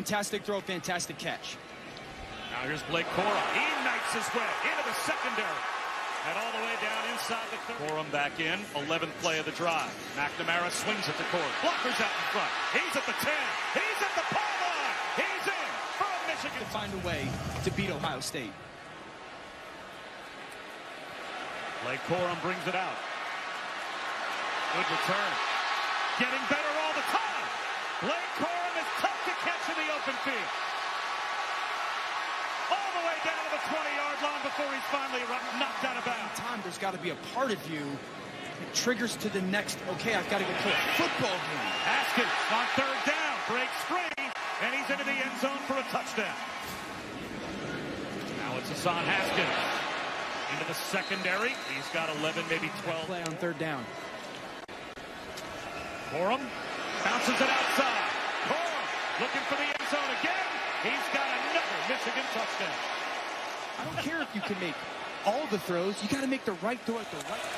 Fantastic throw, fantastic catch. Now here's Blake Corum. He knifes his way into the secondary. And all the way down inside the third. Corum back in, 11th play of the drive. McNamara swings at the court. Blockers out in front. He's at the 10. He's at the pylon. He's in for Michigan. To find a way to beat Ohio State. Blake Corum brings it out. Good return. Getting better all the time. Blake Corum is tough to catch in the open field. All the way down to the 20-yard line before he's finally knocked out of bounds. There's got to be a part of you that triggers to the next, okay, I've got to go play a football game. Haskins on third down, breaks free, and he's into the end zone for a touchdown. Now it's Hassan Haskins into the secondary. He's got 11, maybe 12. Play on third down. Corum bounces it outside. Corum looking for the end zone again. He's got another Michigan touchdown. I don't care if you can make all the throws. You got to make the right throw at the right.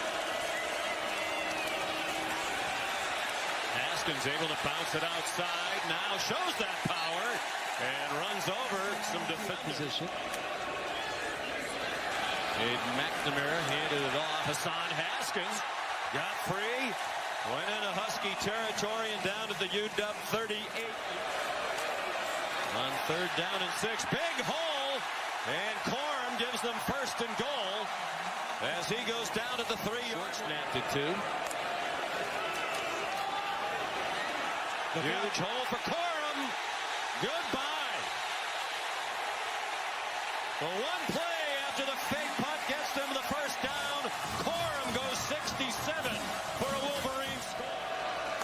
Haskins able to bounce it outside. Now shows that power and runs over some defensive position. McNamara handed it off. Hassan Haskins got free. Went into Husky territory and down to the UW 38. On third down and 6. Big hole. And Corum gives them first and goal as he goes down to the 3-yard. Snapped it to. Huge hole for Corum. Goodbye. The one play after the fake punt gets them the first down. Corum goes 67 for a Wolverine score.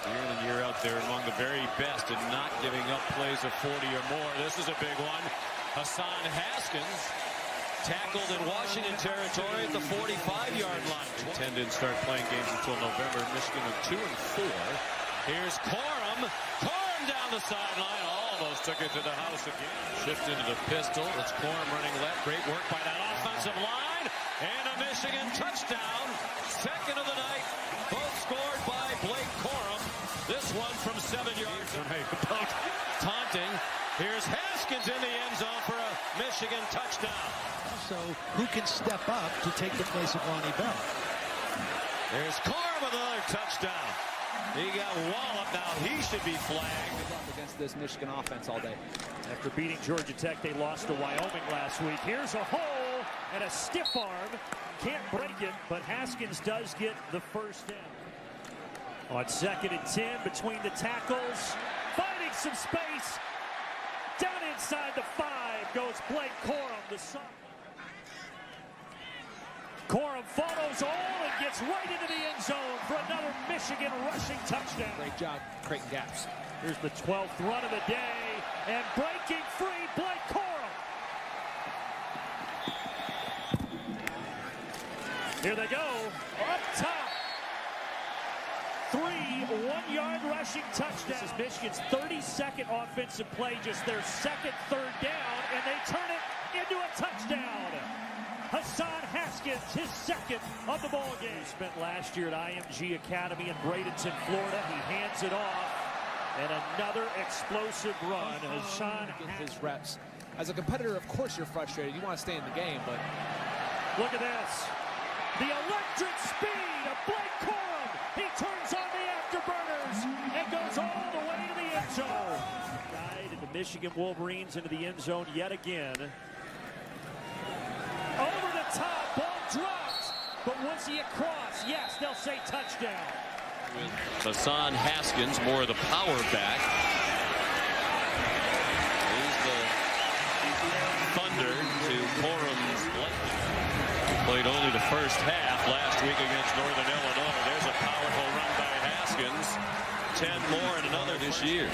Year in and year out there among the very best and not giving up plays of 40 or more. This is a big one. Hassan Haskins tackled in Washington territory at the 45-yard line. Didn't start playing games until November. Michigan with 2 and 4. Here's Corum. Corum down the sideline. Almost took it to the house again. Shift into the pistol. It's Corum running left. Great work by that offensive line. And a Michigan touchdown. Second of the night. Both scored by Blake Corum. This one from 7 yards. Taunting. Here's Haskins in the end zone for a Michigan touchdown. So who can step up to take the place of Ronnie Bell? There's Corum with another touchdown. He got walloped. Now he should be flagged. Against this Michigan offense all day. After beating Georgia Tech, they lost to Wyoming last week. Here's a hole and a stiff arm. Can't break it, but Haskins does get the first down. On 2nd and 10 between the tackles. Finding some space. Down inside the 5 goes Blake Corum, the sophomore. Corum follows all and gets right into the end zone for another Michigan rushing touchdown. Great job creating gaps. Here's the 12th run of the day, and breaking free, Blake Corum. Here they go, up top. 3 one-yard rushing touchdowns. This is Michigan's 32nd offensive play, just their second third down, and they turn it into a touchdown. Hassan Haskins, his second of the ball game. He spent last year at IMG Academy in Bradenton, Florida. He hands it off, and another explosive run. Hassan His reps. As a competitor, of course you're frustrated. You want to stay in the game, but look at this. The electric speed of Blake Corum. He turns on the afterburners and goes all the way to the end zone. Guide and the Michigan Wolverines into the end zone yet again. Over the top, ball dropped, but was he across? Yes, they'll say touchdown. With Hassan Haskins, more of the power back. He's the thunder to Corum's lightning. Played only the first half last week against Northern Illinois. There's a powerful run by Haskins. 10 more and another this year.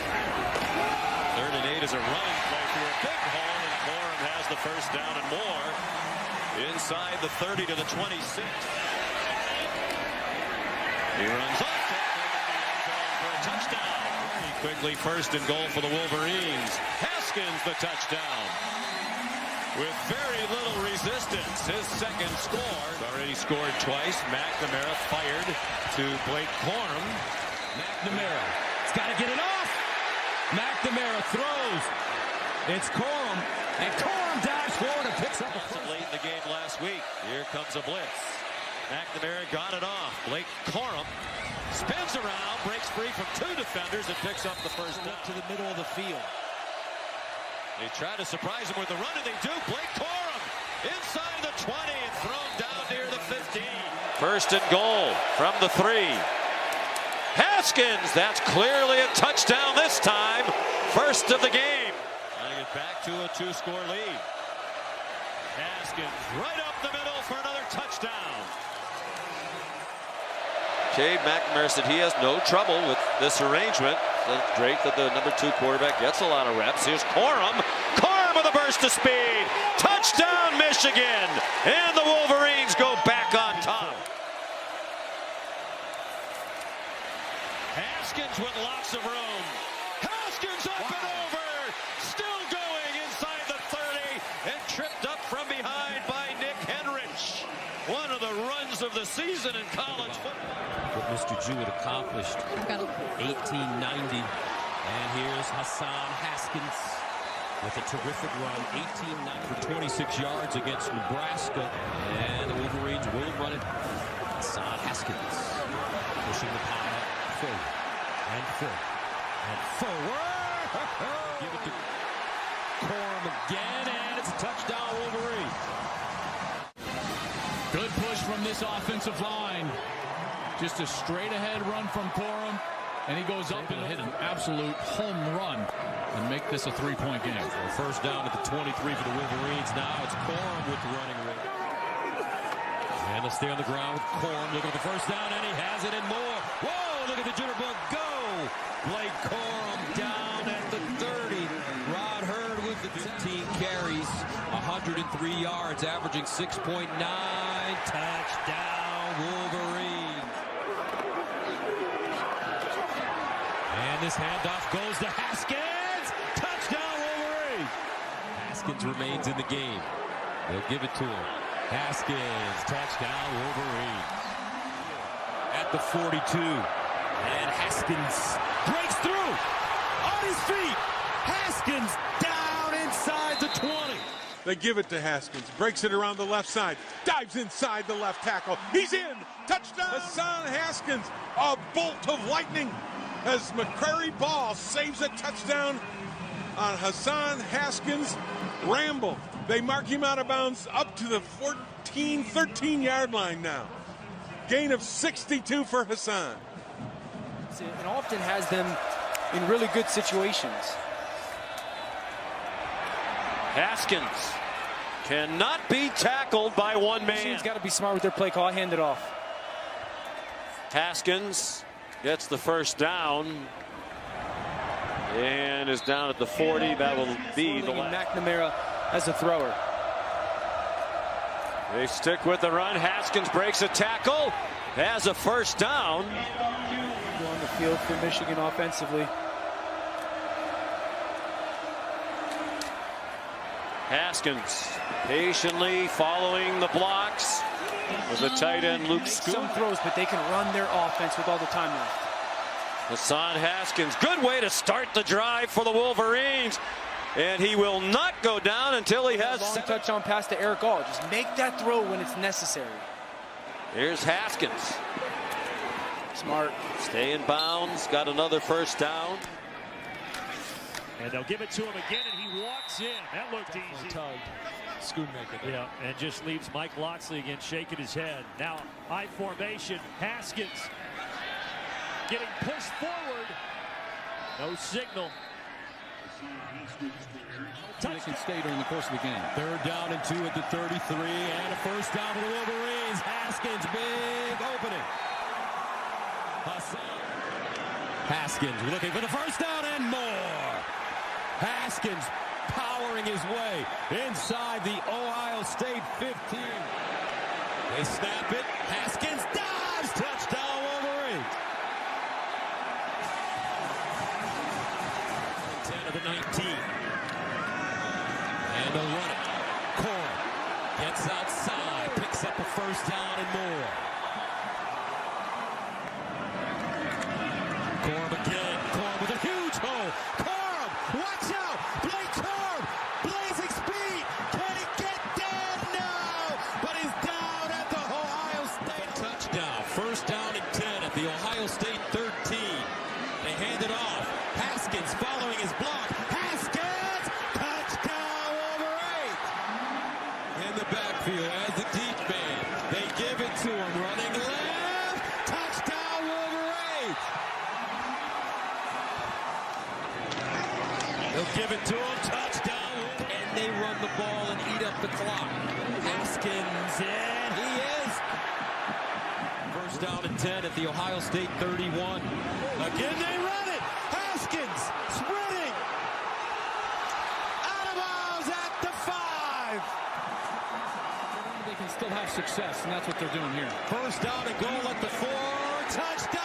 3rd and 8 is a running play through a big hole, and Corum has the first down and more. Inside the 30 to the 26. He runs off for a touchdown. Very quickly, first and goal for the Wolverines. Haskins the touchdown. With very little resistance, his second score. Already scored twice. McNamara fired to Blake Corum. McNamara, he's got to get it off. McNamara throws. It's Corum, and Corum dives forward and picks up a first. Late in the game last week. Here comes a blitz. McNamara got it off. Blake Corum spins around, breaks free from two defenders, and picks up the first down. To the middle of the field. They try to surprise him with the run, and they do. Blake Corum inside the 20 and thrown down near the 15. First and goal from the 3. Haskins, that's clearly a touchdown this time. First of the game. Trying to get back to a 2-score lead. Haskins right up the middle for another touchdown. Cade McNamara said he has no trouble with this arrangement. It's great that the number 2 quarterback gets a lot of reps. Here's Corum. Corum with a burst of speed. Touchdown, Michigan. And the Wolverines go back on top. Haskins with lots of room. Haskins up and over. Still going inside the 30 and tripped up from behind by Nick Henrich. One of the runs of the season in college football. What Mr. Jewett accomplished 1890. And here's Hassan Haskins with a terrific run. 1890 for 26 yards against Nebraska. And the Wolverines will run it. Hassan Haskins pushing the pile forward and forward and forward. Give it to Corum again, and it's a touchdown, Wolverine. Good push from this offensive line. Just a straight ahead run from Corum, and he goes up and hit an absolute home run and make this a 3-point game. So first down at the 23 for the Wolverines. Now it's Corum with the running rate. And they'll stay on the ground with Corum looking at the first down, and he has it and more. Whoa, look at the jitterbug go. Blake Corum down at the 30. Rod Hurd with the 15 carries, 103 yards, averaging 6.9. Touchdown, Wolverine. And this handoff goes to Haskins. Touchdown, Wolverine. Haskins remains in the game. They'll give it to him. Haskins, touchdown, Wolverine. At the 42. And Haskins breaks through on his feet. Haskins down inside the 20. They give it to Haskins, breaks it around the left side, dives inside the left tackle. He's in. Touchdown, Hassan Haskins. A bolt of lightning as McCrary Ball saves a touchdown on Hassan Haskins' ramble. They mark him out of bounds up to the 13-yard line now. Gain of 62 for Hassan. It often has them in really good situations. Haskins cannot be tackled by one man. Team's got to be smart with their play call. I hand it off. Haskins gets the first down and is down at the 40. That will be the last. McNamara as a thrower. They stick with the run. Haskins breaks a tackle, has a first down. On the field for Michigan offensively. Haskins patiently following the blocks with the tight end Luke Scoop. Some throws, but they can run their offense with all the time left. Hassan Haskins, good way to start the drive for the Wolverines. And he will not go down until he has a long touchdown pass to Eric All. Just make that throw when it's necessary. Here's Haskins. Smart. Stay in bounds. Got another first down. And they'll give it to him again, and he walks in. That looked easy. Tugged. Schoonmaker there. Yeah, and just leaves Mike Loxley again shaking his head. Now, high formation. Haskins getting pushed forward. No signal. They can stay during the course of the game. Third down and 2 at the 33, and a first down for the Wolverines. Haskins, big opening. Haskins looking for the first down and more. Haskins powering his way inside the Ohio State 15. They snap it. Haskins dives. Touchdown, Wolverines. 10 of the 19. And they'll run it. Corum gets outside, picks up a first down and more. Corum again. Corum with a huge hole. Corum, watch out! Blake Corum They'll give it to him. Touchdown. And they run the ball and eat up the clock. Haskins, and he is. First down and 10 at the Ohio State 31. Again, they run it. Haskins spreading. Out of bounds at the 5. They can still have success, and that's what they're doing here. First down and goal at the 4. Touchdown.